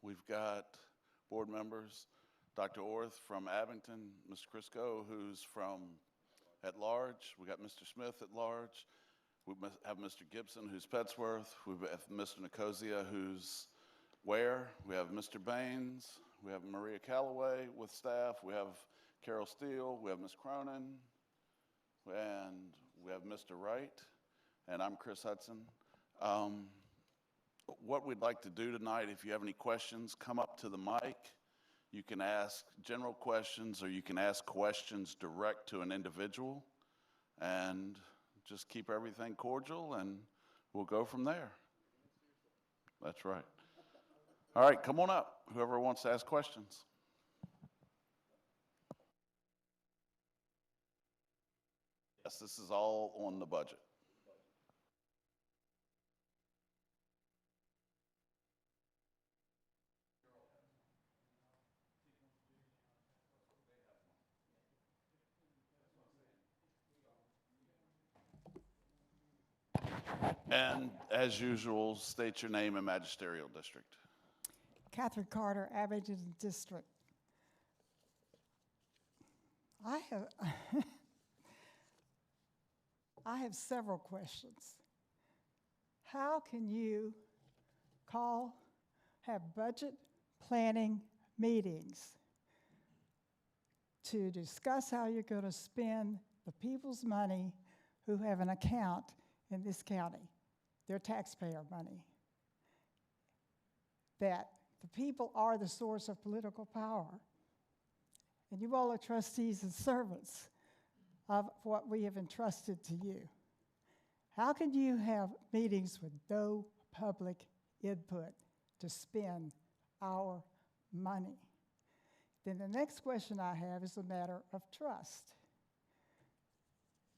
We've got board members, Dr. Orth from Abington, Mr. Crisco, who's from at large. We got Mr. Smith at large. We have Mr. Gibson, who's Petsworth. We have Mr. Nicosia, who's Ware. We have Mr. Baines. We have Maria Calloway with staff. We have Carol Steele. We have Ms. Cronin. And we have Mr. Wright. And I'm Chris Hudson. What we'd like to do tonight, if you have any questions, come up to the mic. You can ask general questions or you can ask questions direct to an individual. And just keep everything cordial and we'll go from there. That's right. All right, come on up, whoever wants to ask questions. Yes, this is all on the budget. And as usual, state your name and magisterial district. Catherine Carter, Abington District. I have several questions. How can you have budget planning meetings to discuss how you're going to spend the people's money who have an account in this county, their taxpayer money, that the people are the source of political power, and you all are trustees and servants of what we have entrusted to you? How can you have meetings with no public input to spend our money? Then the next question I have is a matter of trust.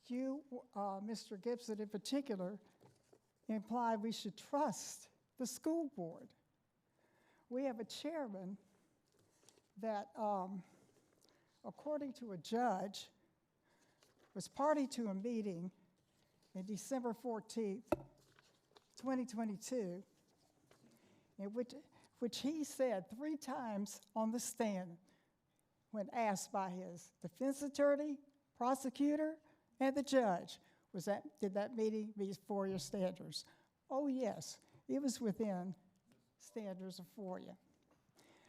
You, Mr. Gibson in particular, implied we should trust the school board. We have a chairman that, according to a judge, was party to a meeting in December 14th, 2022, in which he said 3 times on the stand when asked by his defense attorney, prosecutor, and the judge, did that meeting meet FOIA standards? Oh, yes, it was within standards of FOIA.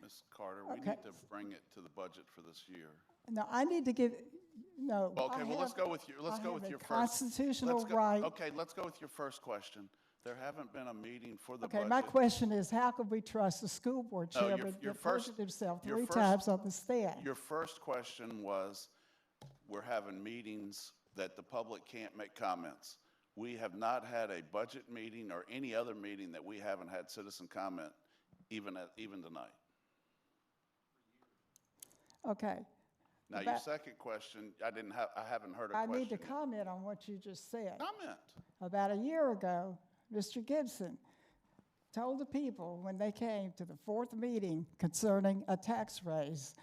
Ms. Carter, we need to bring it to the budget for this year. No, I need to give, no. Okay, well, let's go with your first. Constitutional right. Okay, let's go with your first question. There haven't been a meeting for the budget. Okay, my question is, how can we trust the school board chairman that perjured himself 3 times on the stand? Your first question was, we're having meetings that the public can't make comments. We have not had a budget meeting or any other meeting that we haven't had citizen comment, even tonight. Okay. Now, your second question, I haven't heard a question. I need to comment on what you just said. Comment. About a year ago, Mr. Gibson told the people when they came to the 4th meeting concerning a tax raise,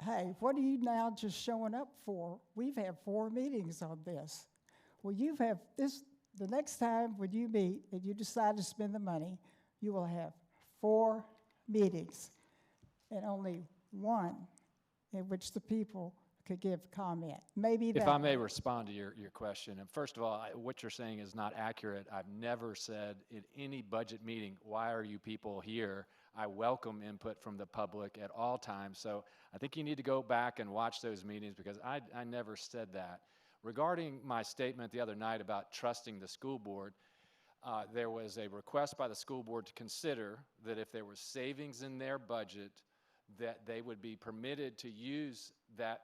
hey, what are you now just showing up for? We've had 4 meetings on this. Well, the next time when you meet and you decide to spend the money, you will have 4 meetings and only 1 in which the people could give comment. Maybe that. If I may respond to your question, and first of all, what you're saying is not accurate. I've never said in any budget meeting, why are you people here? I welcome input from the public at all times. So I think you need to go back and watch those meetings because I never said that. Regarding my statement the other night about trusting the school board, there was a request by the school board to consider that if there was savings in their budget, that they would be permitted to use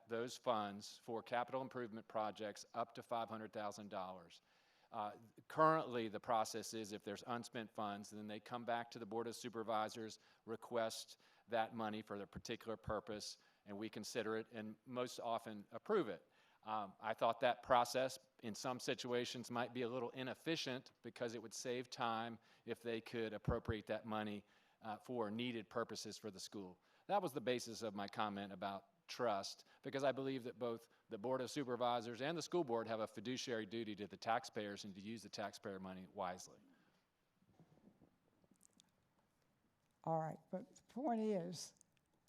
those funds for capital improvement projects up to $500,000. Currently, the process is if there's unspent funds, then they come back to the Board of Supervisors, request that money for their particular purpose, and we consider it and most often approve it. I thought that process in some situations might be a little inefficient because it would save time if they could appropriate that money for needed purposes for the school. That was the basis of my comment about trust, because I believe that both the Board of Supervisors and the school board have a fiduciary duty to the taxpayers and to use the taxpayer money wisely. All right, but the point is,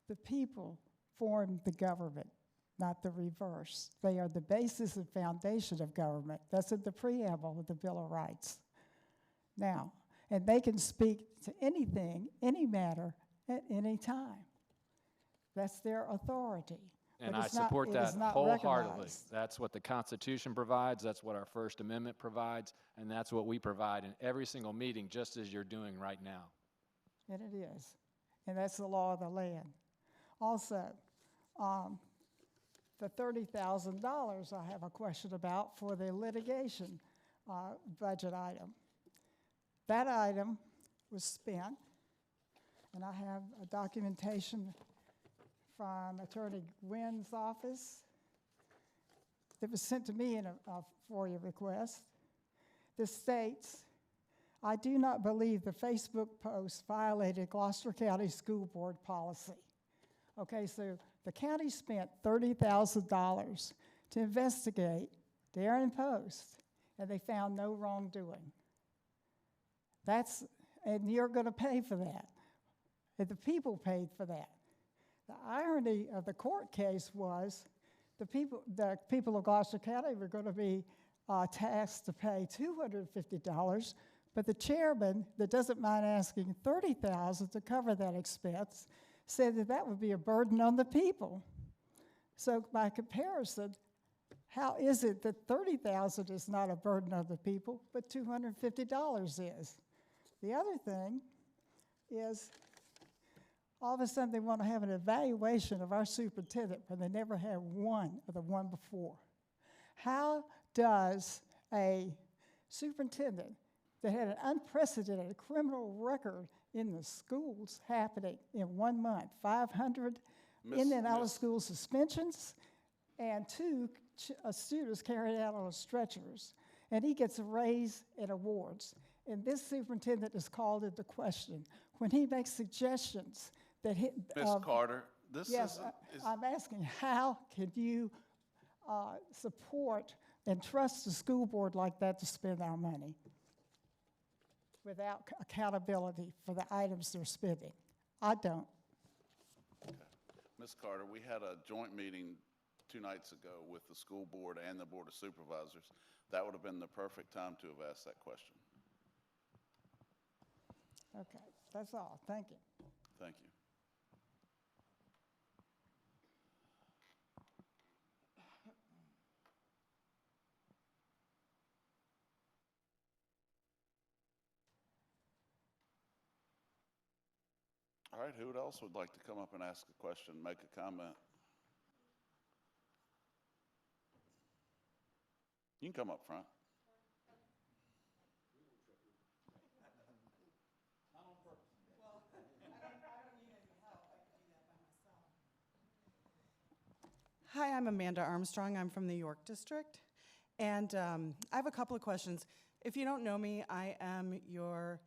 the people form the government, not the reverse. They are the basis and foundation of government. That's in the preamble of the Bill of Rights. Now, and they can speak to anything, any matter, at any time. That's their authority. And But I it's not- support it that is not wholeheartedly. recognized. That's what the Constitution provides, that's what our First Amendment provides, and that's what we provide in every single meeting, just as you're doing right now. And it is. And that's the law of the land. Also, the $30,000 I have a question about for the litigation budget item. That item was spent, and I have a documentation from Attorney Wynn's office that was sent to me in a FOIA request. This states, I do not believe the Facebook post violated Gloucester County School Board policy. Okay, so the county spent $30,000 to investigate Darren Post, and they found no wrongdoing. And you're going to pay for that. And the people paid for that. The irony of the court case was the people of Gloucester County were going to be tasked to pay $250, but the chairman, that doesn't mind asking $30,000 to cover that expense, said that that would be a burden on the people. So by comparison, how is it that $30,000 is not a burden on the people, but $250 is? The other thing is, all of a sudden they want to have an evaluation of our superintendent when they never had one of the one before. How does a superintendent that had an unprecedented criminal record in the schools happening in 1 month, 500 in and out of school suspensions, and 2 students carried out on stretchers, and he gets a raise and awards. And this superintendent is called into question when he makes suggestions that he... Ms. Carter, this Yes, is I'm asking, how can you support and trust a school board like that to spend our money without accountability for the items they're spending? I don't. Ms. Carter, we had a joint meeting 2 nights ago with the school board and the Board of Supervisors. That would have been the perfect time to have asked that question. Okay, that's all. Thank you. Thank you. All right, who else would like to come up and ask a question, make a comment? You can come up front. Hi, I'm Amanda Armstrong. I'm from the York District. And I have a couple of questions. If you don't know me, I am your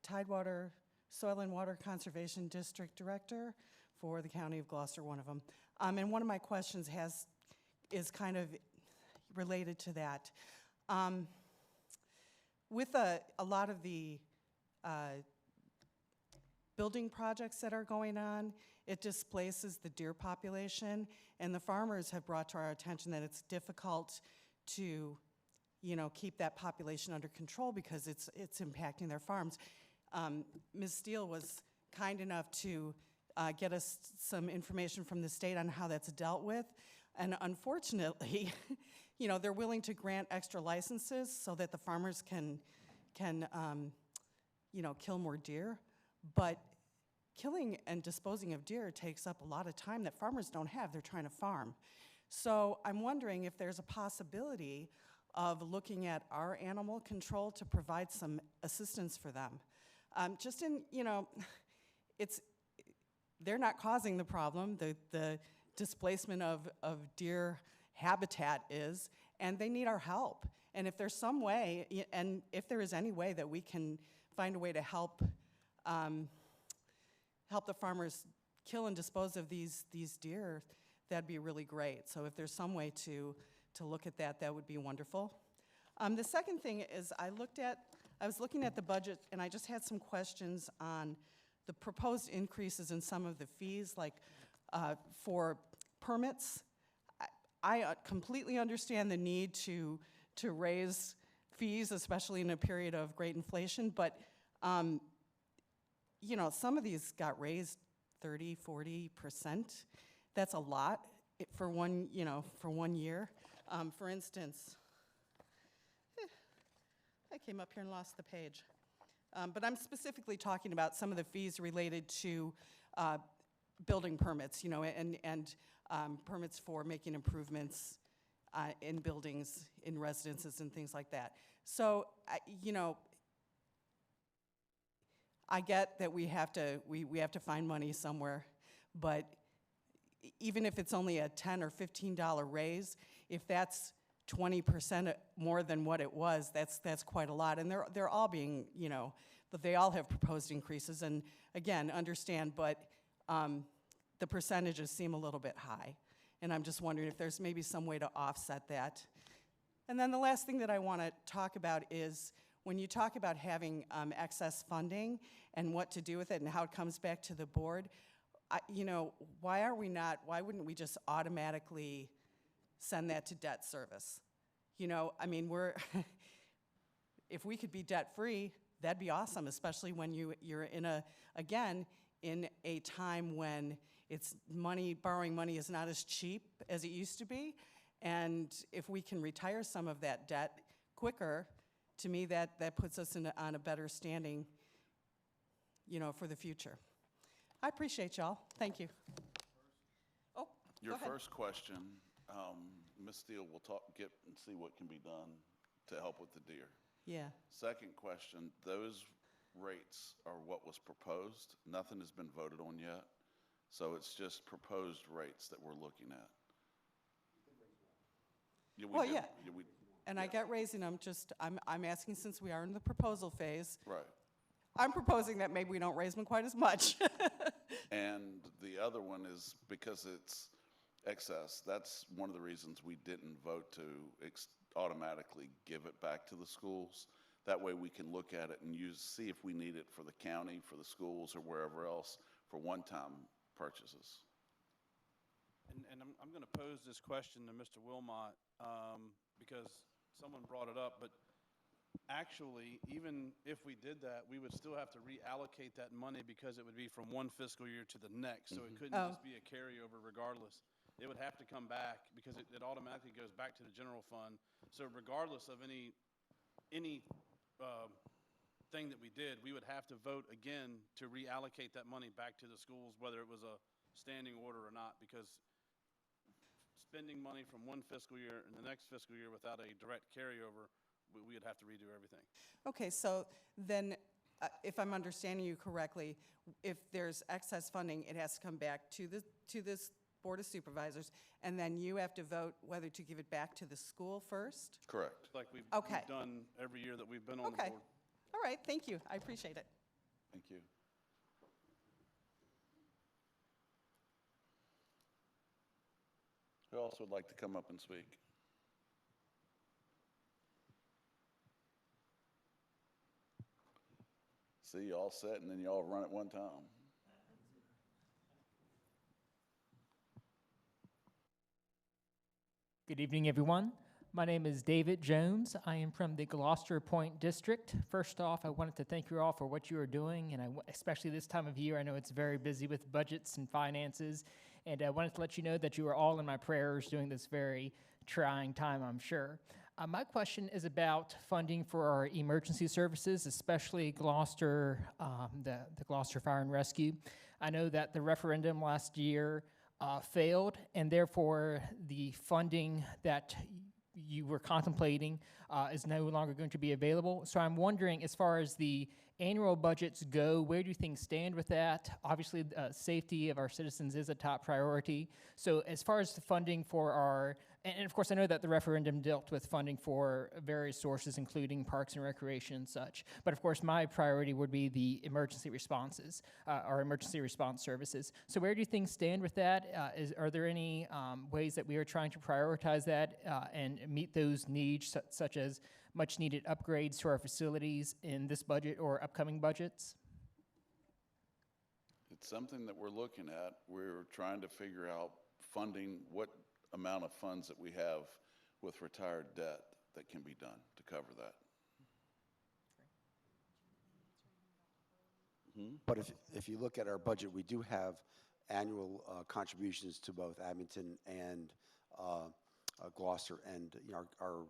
Tidewater Soil and Water Conservation District Director for the County of Gloucester, one of them. And one of my questions is kind of related to that. With a lot of the building projects that are going on, it displaces the deer population, and the farmers have brought to our attention that it's difficult to, keep that population under control because it's impacting their farms. Ms. Steele was kind enough to get us some information from the state on how that's dealt with, and unfortunately, they're willing to grant extra licenses so that the farmers can kill more deer, but killing and disposing of deer takes up a lot of time that farmers don't have. They're trying to farm. So I'm wondering if there's a possibility of looking at our animal control to provide some assistance for them. They're not causing the problem. The displacement of deer habitat is, and they need our help. And if there's some way, and if there is any way that we can find a way to help the farmers kill and dispose of these deer, that'd be really great. So if there's some way to look at that, that would be wonderful. The second thing is I was looking at the budget, and I just had some questions on the proposed increases in some of the fees, like for permits, I completely understand the need to raise fees, especially in a period of great inflation, but you know, some of these got raised 30, 40%. That's a lot for one, you know, for 1 year. For instance, I came up here and lost the page. But I'm specifically talking about some of the fees related to building permits, you know, and permits for making improvements in buildings, in residences, and things like that. So, you know, I get that we have to find money somewhere, but even if it's only a $10 or $15 raise, if that's 20% more than what it was, that's quite a lot. And they're all being, you know, but they all have proposed increases. And again, understand, but the percentages seem a little bit high. And I'm just wondering if there's maybe some way to offset that. And then the last thing that I want to talk about is when you talk about having excess funding and what to do with it and how it comes back to the board, you know, why wouldn't we just automatically send that to debt service? You know, I mean, if we could be debt-free, that'd be awesome, especially when you're in a time when borrowing money is not as cheap as it used to be. And if we can retire some of that debt quicker, to me, that puts us on a better standing, you know, for the future. I appreciate y'all. Thank you. Oh, Your go ahead. first question, Ms. Steele will get and see what can be done to help with the deer. Yeah. Second question, those rates are what was proposed. Nothing has been voted on yet. So it's just proposed rates that we're looking at. Yeah, Well, did. yeah. We- And I get raising them, I'm asking, since we are in the proposal phase, Right. I'm proposing that maybe we don't raise them quite as much. And the other one is because it's excess. That's one of the reasons we didn't vote to automatically give it back to the schools. That way we can look at it and see if we need it for the county, for the schools, or wherever else for one-time purchases. And I'm going to pose this question to Mr. Wilmot because someone brought it up, but actually, even if we did that, we would still have to reallocate that money because it would be from one fiscal year to the next. So it couldn't just be a carryover regardless. It would have to come back because it automatically goes back to the general fund. So regardless of any thing that we did, we would have to vote again to reallocate that money back to the schools, whether it was a standing order or not, because spending money from one fiscal year and the next fiscal year without a direct carryover, we would have to redo everything. Okay, so then, if I'm understanding you correctly, if there's excess funding, it has to come back to this Board of Supervisors, and then you have to vote whether to give it back to the school first? Correct. Like we've Okay. done every year that we've been on the Okay. board. All right, thank you. I appreciate it. Thank you. Who else would like to come up and speak? See, you all set and then you all run at one time. Good evening, everyone. My name is David Jones. I am from the Gloucester Point District. First off, I wanted to thank you all for what you are doing, and especially this time of year, I know it's very busy with budgets and finances, and I wanted to let you know that you are all in my prayers during this very trying time, I'm sure. My question is about funding for our emergency services, especially Gloucester, the Gloucester Fire and Rescue. I know that the referendum last year failed, and therefore the funding that you were contemplating is no longer going to be available. So I'm wondering, as far as the annual budgets go, where do things stand with that? Obviously, safety of our citizens is a top priority. So as far as the funding for our, and of course I know that the referendum dealt with funding for various sources, including parks and recreation and such. But of course my priority would be the emergency responses, our emergency response services. So where do things stand with that? Are there any ways that we are trying to prioritize that and meet those needs, such as much needed upgrades to our facilities in this budget or upcoming budgets? it's something that we're looking at. We're trying to figure out funding, what amount of funds that we have with retired debt that can be done to cover that. But if you look at our budget, we do have annual contributions to both Abington and Gloucester. And our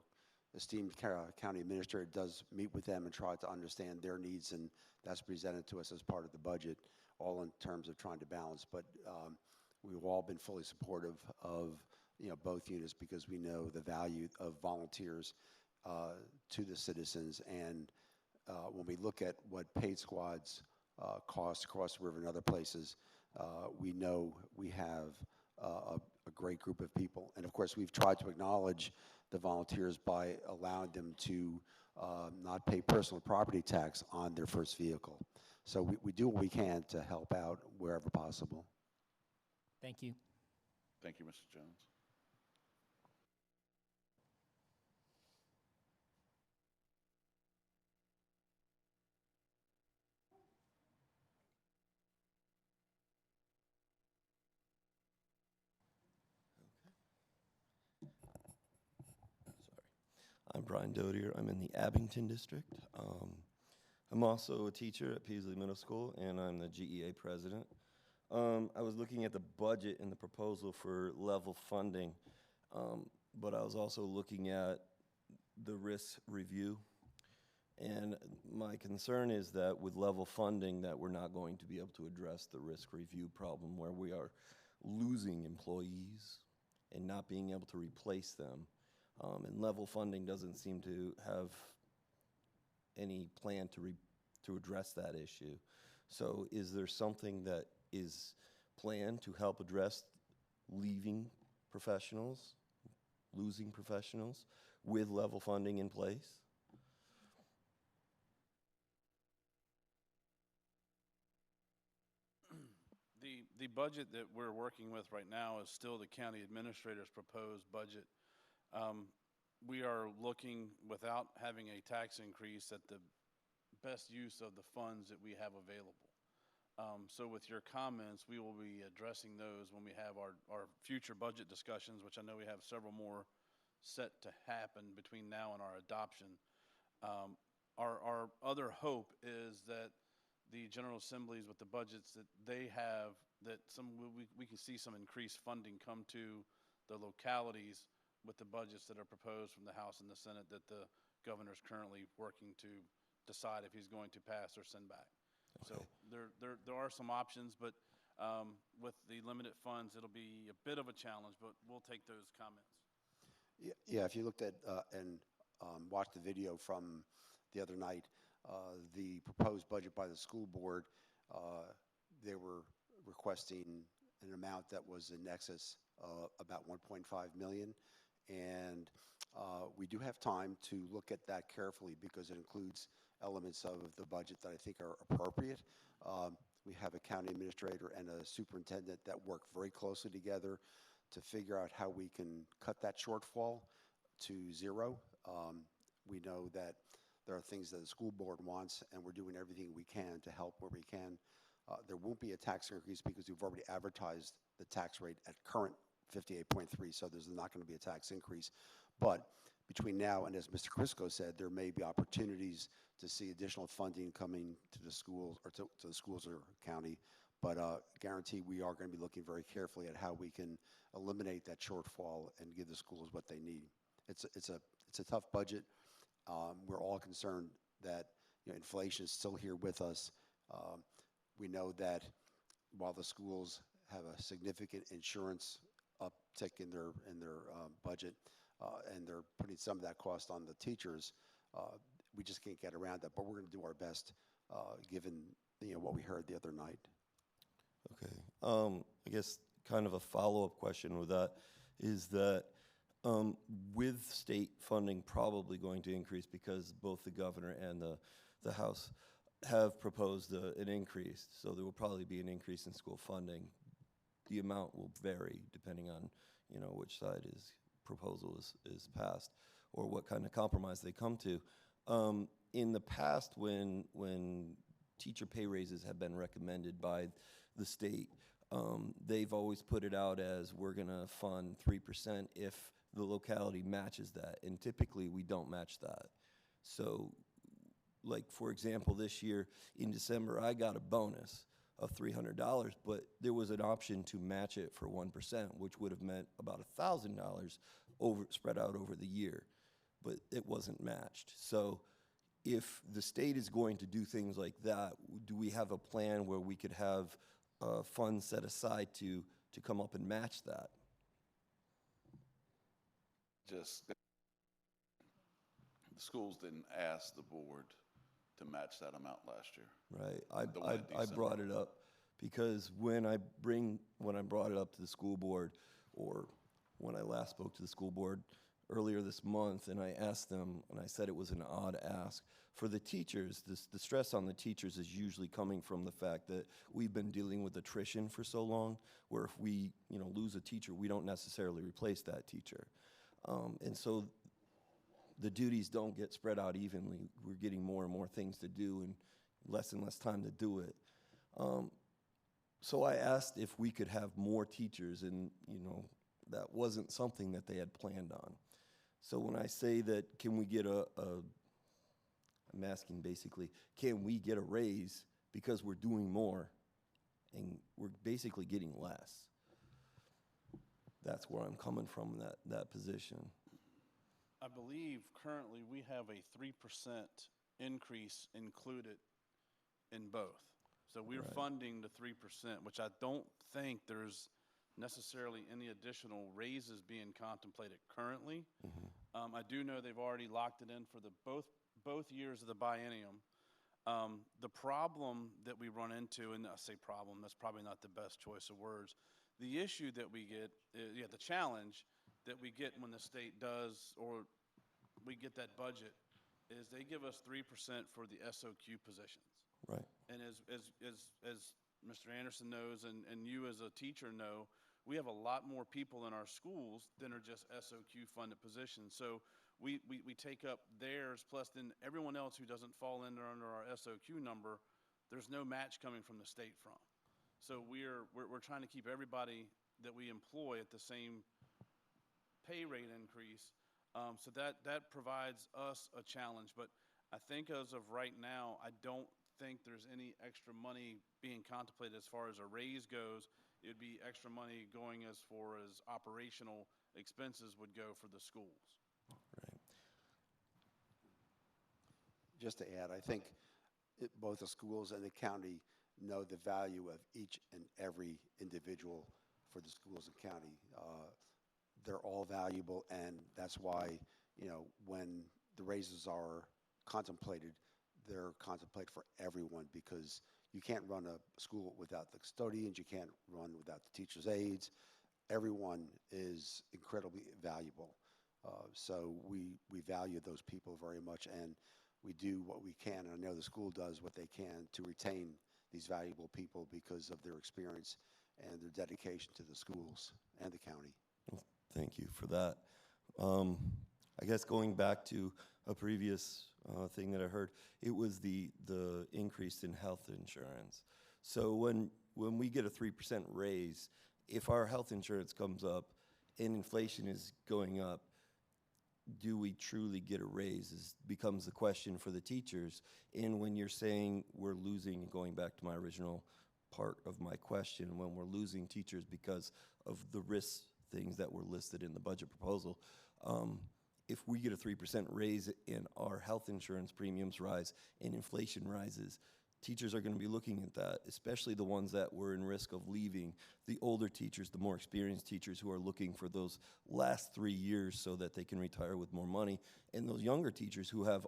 esteemed county administrator does meet with them and try to understand their needs, and that's presented to us as part of the budget, all in terms of trying to balance. But we've all been fully supportive of both units, because we know the value of volunteers to the citizens. And when we look at what paid squads cost across the river and other places, we know we have a great group of people. And of course, we've tried to acknowledge the volunteers by allowing them to not pay personal property tax on their first vehicle. So we do what we can to help out wherever possible. Thank you. Thank you, Mr. Jones. I'm Brian Dodier. I'm in the Abington district. I'm also a teacher at Peasley Middle School, and I'm the GEA president. I was looking at the budget and the proposal for level funding, but I was also looking at the risk review. And my concern is that with level funding, that we're not going to be able to address the risk review problem, where we are losing employees and not being able to replace them. And level funding doesn't seem to have any plan to address that issue. So is there something that is planned to help address leaving professionals, losing professionals, with level funding in place? The budget that we're working with right now is still the county administrator's proposed budget. We are looking, without having a tax increase, at the best use of the funds that we have available. So with your comments, we will be addressing those when we have our future budget discussions, which I know we have several more set to happen between now and our adoption. Our other hope is that the General Assemblies, with the budgets that they have, that we can see some increased funding come to the localities with the budgets that are proposed from the House and the Senate, that the governor's currently working to decide if he's going to pass or send back. Okay. So there are some options, but with the limited funds, it'll be a bit of a challenge, but we'll take those comments. Yeah, if you looked at and watched the video from the other night, the proposed budget by the school board, they were requesting an amount that was in excess of about 1.5 million. And we do have time to look at that carefully, because it includes elements of the budget that I think are appropriate. We have a county administrator and a superintendent that work very closely together to figure out how we can cut that shortfall to zero. We know that there are things that the school board wants, and we're doing everything we can to help where we can. There won't be a tax increase because we've already advertised the tax rate at current 58.3, so there's not going to be a tax increase. But between now and, as Mr. Crisco said, there may be opportunities to see additional funding coming to the schools, or to the schools or county. But guarantee we are going to be looking very carefully at how we can eliminate that shortfall and give the schools what they need. It's a tough budget. We're all concerned that inflation is still here with us. We know that while the schools have a significant insurance uptick in their budget, and they're putting some of that cost on the teachers, we just can't get around that. But we're going to do our best, given what we heard the other night. Okay. I guess kind of a follow-up question with that is that with state funding probably going to increase, because both the governor and the House have proposed an increase, so there will probably be an increase in school funding. The amount will vary depending on which side proposal is passed, or what kind of compromise they come to. In the past, when teacher pay raises have been recommended by the state, they've always put it out as we're going to fund 3% if the locality matches that, and typically we don't match that. So, like, for example, this year in December, I got a bonus of $300, but there was an option to match it for 1%, which would have meant about $1,000 spread out over the year, but it wasn't matched. So if the state is going to do things like that, do we have a plan where we could have funds set aside to come up and match that? Just, the schools didn't ask the board to match that amount last year. Right, The one in I December. brought it up because when I brought it up to the school board, or when I last spoke to the school board earlier this month, and I asked them, and I said it was an odd ask. For the teachers, the stress on the teachers is usually coming from the fact that we've been dealing with attrition for so long, where if we, lose a teacher, we don't necessarily replace that teacher. And so the duties don't get spread out evenly. We're getting more and more things to do and less time to do it. So I asked if we could have more teachers, and that wasn't something that they had planned on. So when I say that, can we get I'm asking basically, can we get a raise because we're doing more and we're basically getting less? That's where I'm coming from, that position. I believe currently we have a 3% increase included in both. So we're Right. funding the 3%, which I don't think there's necessarily any additional raises being contemplated currently. I do know they've already locked it in for the both years of the biennium. The problem that we run into, and I say problem, that's probably not the best choice of words. The issue that we get, the challenge that we get when the state does, or we get that budget, is they give us 3% for the SOQ positions. Right. And as Mr. Anderson knows, and you as a teacher know, we have a lot more people in our schools than are just SOQ funded positions. So we take up theirs, plus then everyone else who doesn't fall under our SOQ number, there's no match coming from the state from. So we're trying to keep everybody that we employ at the same pay rate increase. So that provides us a challenge. But I think as of right now, I don't think there's any extra money being contemplated as far as a raise goes. It would be extra money going as far as operational expenses would go for the schools. Right. Just to add, I think both the schools and the county know the value of each and every individual for the schools and county. They're all valuable, and that's why, when the raises are contemplated, they're contemplated for everyone, because you can't run a school without the custodians, you can't run without the teachers' aides. Everyone is incredibly valuable. So we value those people very much, and we do what we can. I know the school does what they can to retain these valuable people because of their experience and their dedication to the schools and the county. Well, thank you for that. I guess going back to a previous thing that I heard, it was the increase in health insurance. So when we get a 3% raise, if our health insurance comes up and inflation is going up, do we truly get a raise becomes the question for the teachers. And when you're saying we're losing, going back to my original part of my question, when we're losing teachers because of the risk things that were listed in the budget proposal, if we get a 3% raise and our health insurance premiums rise and inflation rises, teachers are going to be looking at that, especially the ones that were in risk of leaving, the older teachers, the more experienced teachers who are looking for those last 3 years so that they can retire with more money, and those younger teachers who have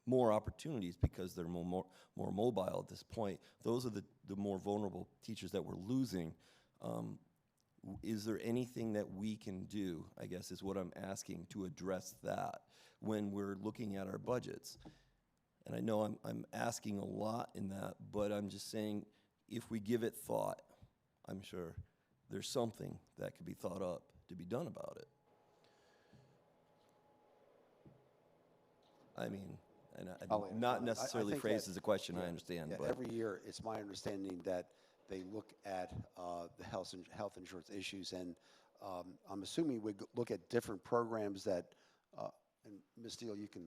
more opportunities because they're more mobile at this point. Those are the more vulnerable teachers that we're losing. Is there anything that we can do, I guess is what I'm asking, to address that when we're looking at our budgets? And I know I'm asking a lot in that, but I'm just saying, if we give it thought, I'm sure there's something that could be thought up to be done about it. I mean, and I'll answer not that. necessarily think phrased that- as a question, I yeah, understand, yeah, but every year, it's my understanding that they look at the health insurance issues, and I'm assuming we look at different programs that, and Ms. Steele, you can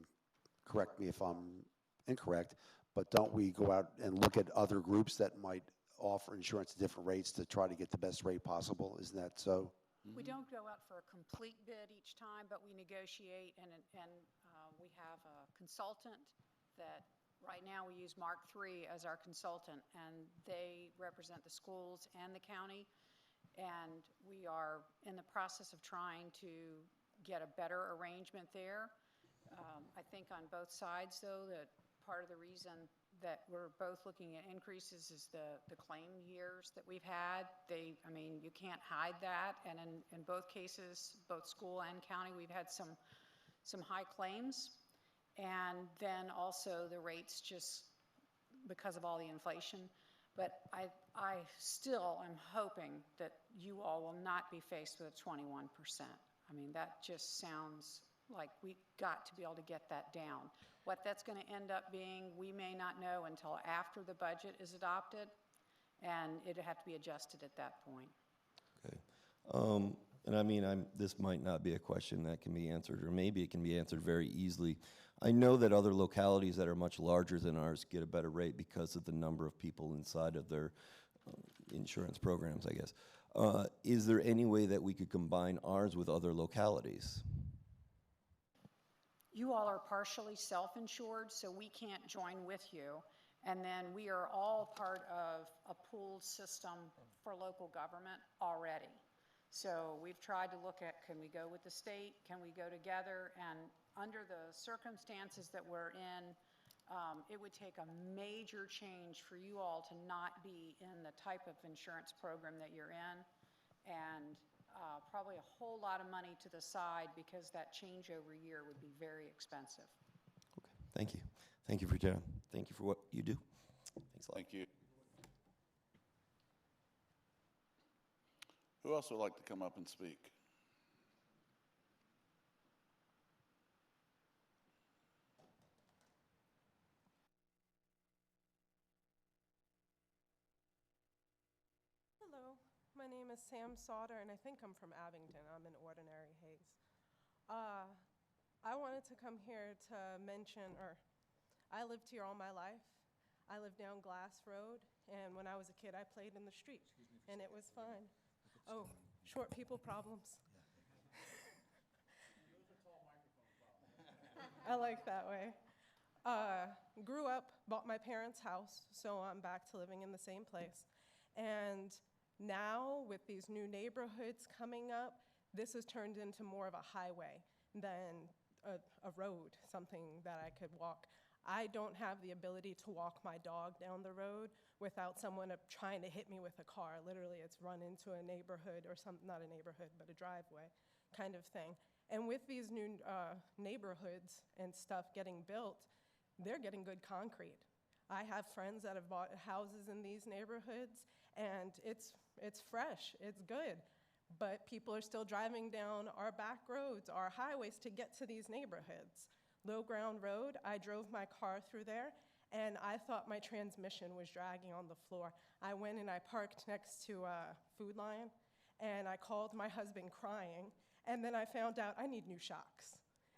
correct me if I'm incorrect, but don't we go out and look at other groups that might offer insurance at different rates to try to get the best rate possible? Isn't that so? We don't go out for a complete bid each time, but we negotiate, and we have a consultant that, right now, we use Mark III as our consultant, and they represent the schools and the county, and we are in the process of trying to get a better arrangement there. I think on both sides, though, that part of the reason that we're both looking at increases is the claim years that we've had. I mean, you can't hide that, and in both cases, both school and county, we've had some high claims, and then also the rates just because of all the inflation. But I still am hoping that you all will not be faced with 21%. I mean, that just sounds like we got to be able to get that down. What that's going to end up being, we may not know until after the budget is adopted, and it'll have to be adjusted at that point. Okay. And I mean, this might not be a question that can be answered, or maybe it can be answered very easily. I know that other localities that are much larger than ours get a better rate because of the number of people inside of their insurance programs, I guess. Is there any way that we could combine ours with other localities? You all are partially self-insured, so we can't join with you. And then we are all part of a pooled system for local government already. So we've tried to look at, can we go with the state? Can we go together? And under the circumstances that we're in, it would take a major change for you all to not be in the type of insurance program that you're in, and probably a whole lot of money to the side, because that changeover year would be very expensive. Okay, thank you. Thank you for your time. Thank you for what you do. Thanks a lot. Thank you. Who else would like to come up and speak? Hello, my name is Sam Sauter, and I think I'm from Abington. I'm in Ordinary Hayes. I wanted to come here to mention, I lived here all my life. I lived down Glass Road, and when I was a kid, I played in the street, and it was fun. Oh, short people problems. I like that way. Grew up, bought my parents' house, so I'm back to living in the same place. And now, with these new neighborhoods coming up, this has turned into more of a highway than a road, something that I could walk. I don't have the ability to walk my dog down the road without someone trying to hit me with a car. Literally, it's run into a neighborhood, or not a neighborhood, but a driveway kind of thing. And with these new neighborhoods and stuff getting built, they're getting good concrete. I have friends that have bought houses in these neighborhoods, and it's fresh, it's good. But people are still driving down our back roads, our highways, to get to these neighborhoods. Low Ground Road, I drove my car through there, and I thought my transmission was dragging on the floor. I went and I parked next to Food Lion, and I called my husband crying, and then I found out I need new shocks.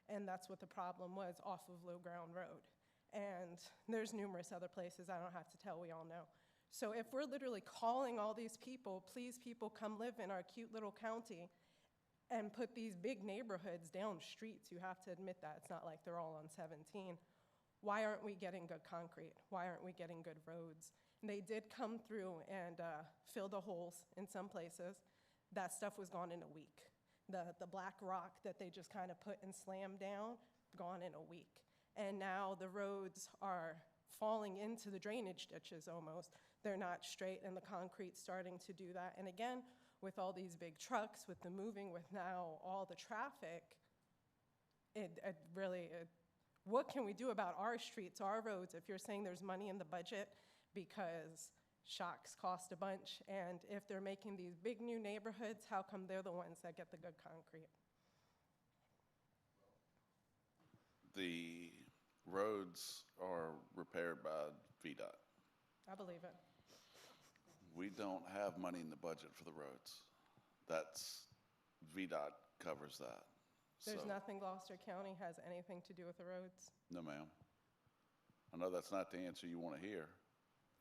And that's what the problem was, off of Low Ground Road. And there's numerous other places I don't have to tell, we all know. So if we're literally calling all these people, please people come live in our cute little county, and put these big neighborhoods down streets, you have to admit that. It's not like they're all on 17. Why aren't we getting good concrete? Why aren't we getting good roads? And they did come through and fill the holes in some places. That stuff was gone in a week. The black rock that they just kind of put and slammed down, gone in a week. And now the roads are falling into the drainage ditches almost. They're not straight, and the concrete's starting to do that. And again, with all these big trucks, with the moving, with now all the traffic, what can we do about our streets, our roads, if you're saying there's money in the budget, because shocks cost a bunch, and if they're making these big new neighborhoods, how come they're the ones that get the good concrete? The roads are repaired by VDOT. I believe it. We don't have money in the budget for the roads. That's, VDOT covers that. There's So, nothing Gloucester County has anything to do with the roads? no, ma'am. I know that's not the answer you want to hear.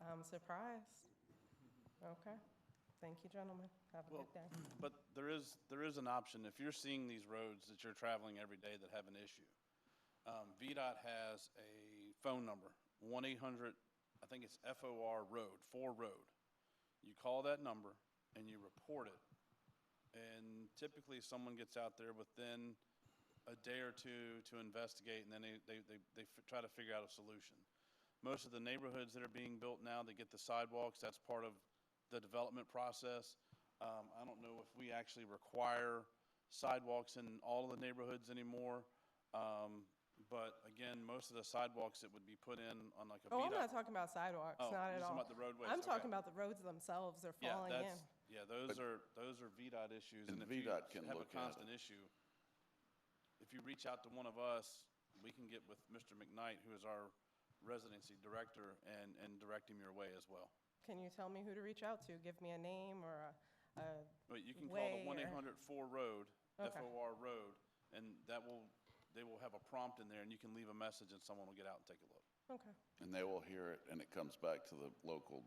I'm surprised. Okay. Thank you, gentlemen. Have a Well, good day. but there is an option. If you're seeing these roads that you're traveling every day that have an issue, VDOT has a phone number, 1-800, I think it's FOR Road, 4 Road. You call that number and you report it. And typically someone gets out there within a day or two to investigate, and then they try to figure out a solution. Most of the neighborhoods that are being built now, they get the sidewalks, that's part of the development process. I don't know if we actually require sidewalks in all of the neighborhoods anymore. But again, most of the sidewalks that would be put in on like a Oh, I'm VDOT. not talking about sidewalks, Oh, not you're at talking all. about the roadways, I'm talking okay. about the roads themselves, they're Yeah, falling in. yeah, those are VDOT issues. And And if you VDOT can have a look at it. constant issue, if you reach out to one of us, we can get with Mr. McKnight, who is our residency director, and direct him your way as well. Can you tell me who to reach out to? Give me a name or a But you can call the Way or- 1-800-4 Road, Okay. FOR Road, and they will have a prompt in there, and you can leave a message, and someone will get out and take a look. okay. And they will hear it, and it comes back to the local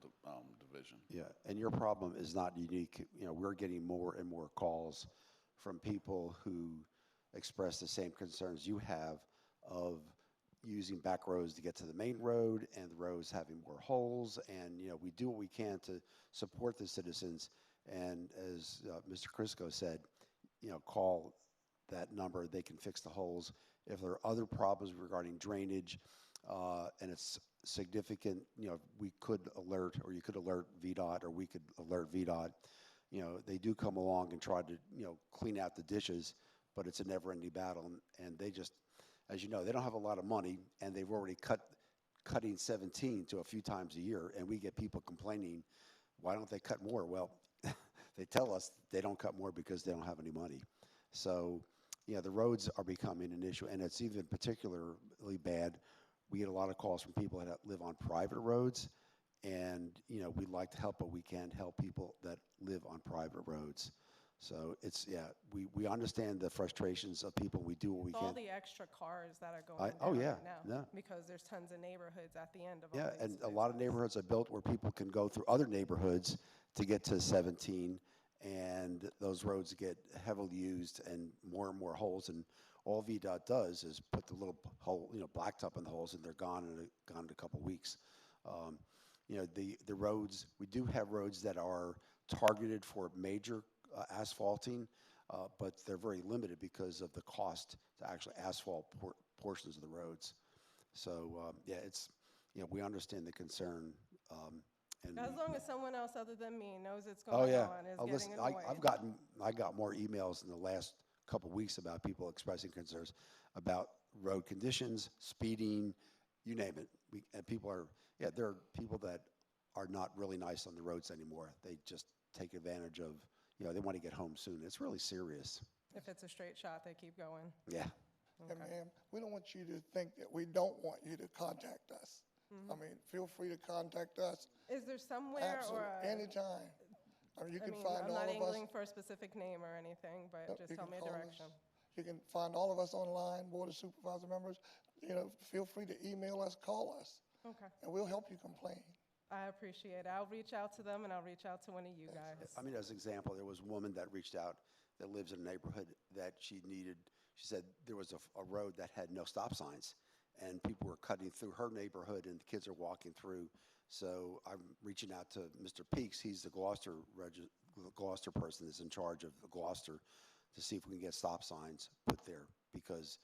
division. Yeah, and your problem is not unique. You know, we're getting more and more calls from people who express the same concerns you have of using back roads to get to the main road and the roads having more holes. And, you know, we do what we can to support the citizens. And as Mr. Crisco said, you know, call that number, they can fix the holes. If there are other problems regarding drainage, and it's significant, you know, we could alert, or you could alert VDOT, or we could alert VDOT. You know, they do come along and try to, you know, clean out the dishes, but it's a never-ending battle. And they just, as you know, they don't have a lot of money, and they've already cutting 17 to a few times a year, and we get people complaining, why don't they cut more? Well, they tell us they don't cut more because they don't have any money. So, you know, the roads are becoming an issue, and it's even particularly bad. We get a lot of calls from people that live on private roads, and, you know, we'd like to help, but we can't help people that live on private roads. So it's, yeah, we understand the frustrations of people. We do what we With all can. the extra cars that are going Oh, down yeah, right now. yeah. Because there's tons of neighborhoods at the end of all Yeah, these and a lot of places. neighborhoods are built where people can go through other neighborhoods to get to 17, and those roads get heavily used and more holes. And all VDOT does is put the little hole, you know, blacktop in the holes, and they're gone in a couple weeks. You know, the roads, we do have roads that are targeted for major asphalting, but they're very limited because of the cost to actually asphalt portions of the roads. So, yeah, it's, you know, we understand the concern. And As long as someone else other than me knows it's oh, going yeah. on, is Oh, listen, getting annoyed. I got more emails in the last couple weeks about people expressing concerns about road conditions, speeding, you name it. And people are, yeah, there are people that are not really nice on the roads anymore. They just take advantage of, you know, they want to get home soon. It's really serious. If it's a straight shot, they keep going. Yeah. And ma'am, we don't want you to think that we don't want you to contact us. I mean, feel free to contact us Is there somewhere absolutely, or anytime. I mean, you can I mean, find I'm all not of us. angling for a specific name or anything, but Yep, just you tell can me a call us. direction. You can find all of us online, Board of Supervisor members. You know, feel free to email us, call us, Okay. and we'll help you complain. I appreciate it. I'll reach out to them and I'll reach out to one of you guys. I mean, as an example, there was a woman that reached out that lives in a neighborhood that she said there was a road that had no stop signs, and people were cutting through her neighborhood, and the kids are walking through. So I'm reaching out to Mr. Peaks. He's the Gloucester person that's in charge of Gloucester, to see if we can get stop signs put there because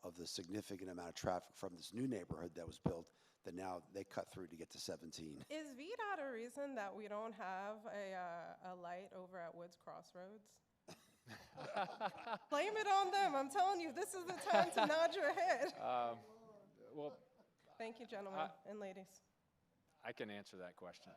of the significant amount of traffic from this new neighborhood that was built that now they cut through to get to 17. Is VDOT a reason that we don't have a light over at Woods Crossroads? Blame it on them. I'm telling you, this is the time to nod your head. Well, Thank you, gentlemen and ladies. I can answer that question.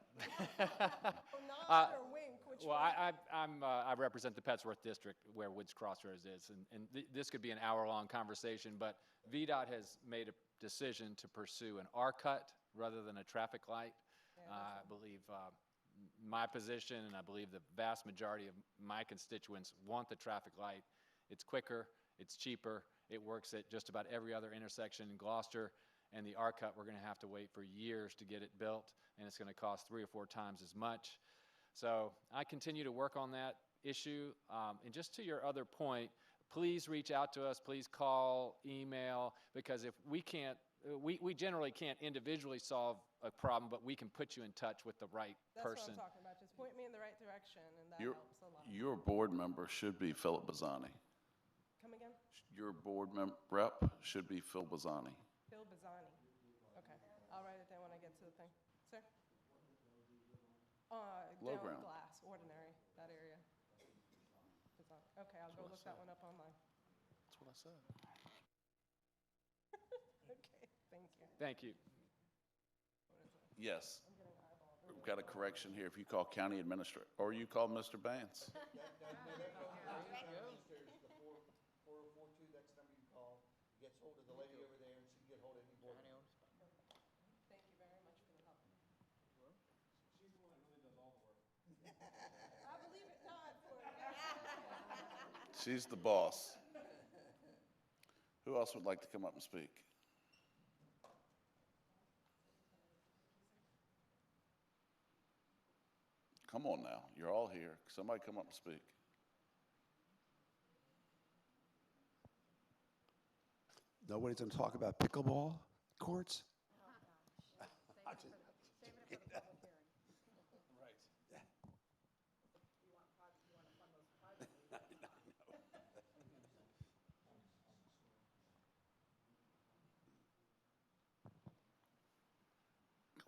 Nod or wink, which Well, one? I represent the Petsworth District where Woods Crossroads is, and this could be an hour-long conversation, but VDOT has made a decision to pursue an R cut rather than a traffic light. I believe my position, and I believe the vast majority of my constituents want the traffic light. It's quicker, it's cheaper, it works at just about every other intersection in Gloucester, and the R-Cut, we're gonna have to wait for years to get it built, and it's gonna cost 3 or 4 times as much. So I continue to work on that issue. And just to your other point, please reach out to us, please call, email, because if we can't, we generally can't individually solve a problem, but we can put you in touch with the right That's person. what I'm talking about. Just point me in the right direction, and that Your, helps a lot. your board member should be Philip Bazzani. Come again? Your board rep should be Phil Bazzani. Phil Bazzani. Okay, I'll write it down when I get to the thing. Sir? Low Down ground. Glass, Ordinary, that area. Bazzani. Okay, I'll go look that one up online. That's what I said. Okay, thank you. Thank you. Yes. We've got a correction here. If you call county administrator, or you call Mr. Baines. Thank you very much for the help. I believe it not for you. She's the boss. Who else would like to come up and speak? Come on now, you're all here. Somebody come up and speak. Nobody's going to talk about pickleball courts?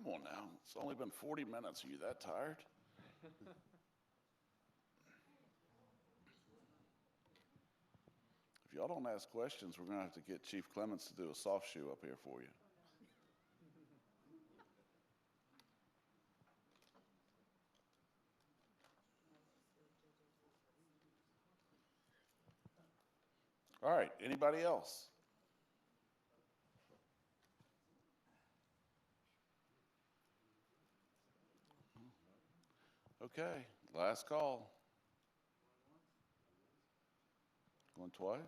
Come on now, it's only been 40 minutes. Are you that tired? If y'all don't ask questions, we're gonna have to get Chief Clements to do a soft shoe up here for you. All right, anybody else? Okay, last call. Going twice?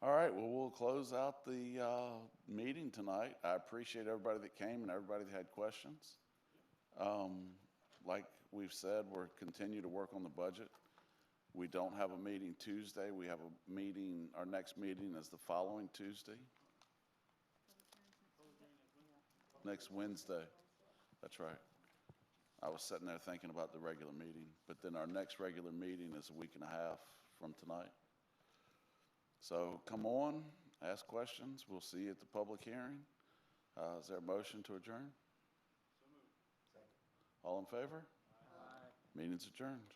All right, well, we'll close out the meeting tonight. I appreciate everybody that came and everybody that had questions. Like we've said, we're continue to work on the budget. We don't have a meeting Tuesday. We have a meeting, our next meeting is the following Tuesday. Next Wednesday. That's right. I was sitting there thinking about the regular meeting, but then our next regular meeting is a week and a half from tonight. So come on, ask questions. We'll see you at the public hearing. Is there a motion to adjourn? All in favor? Aye. Meeting's adjourned.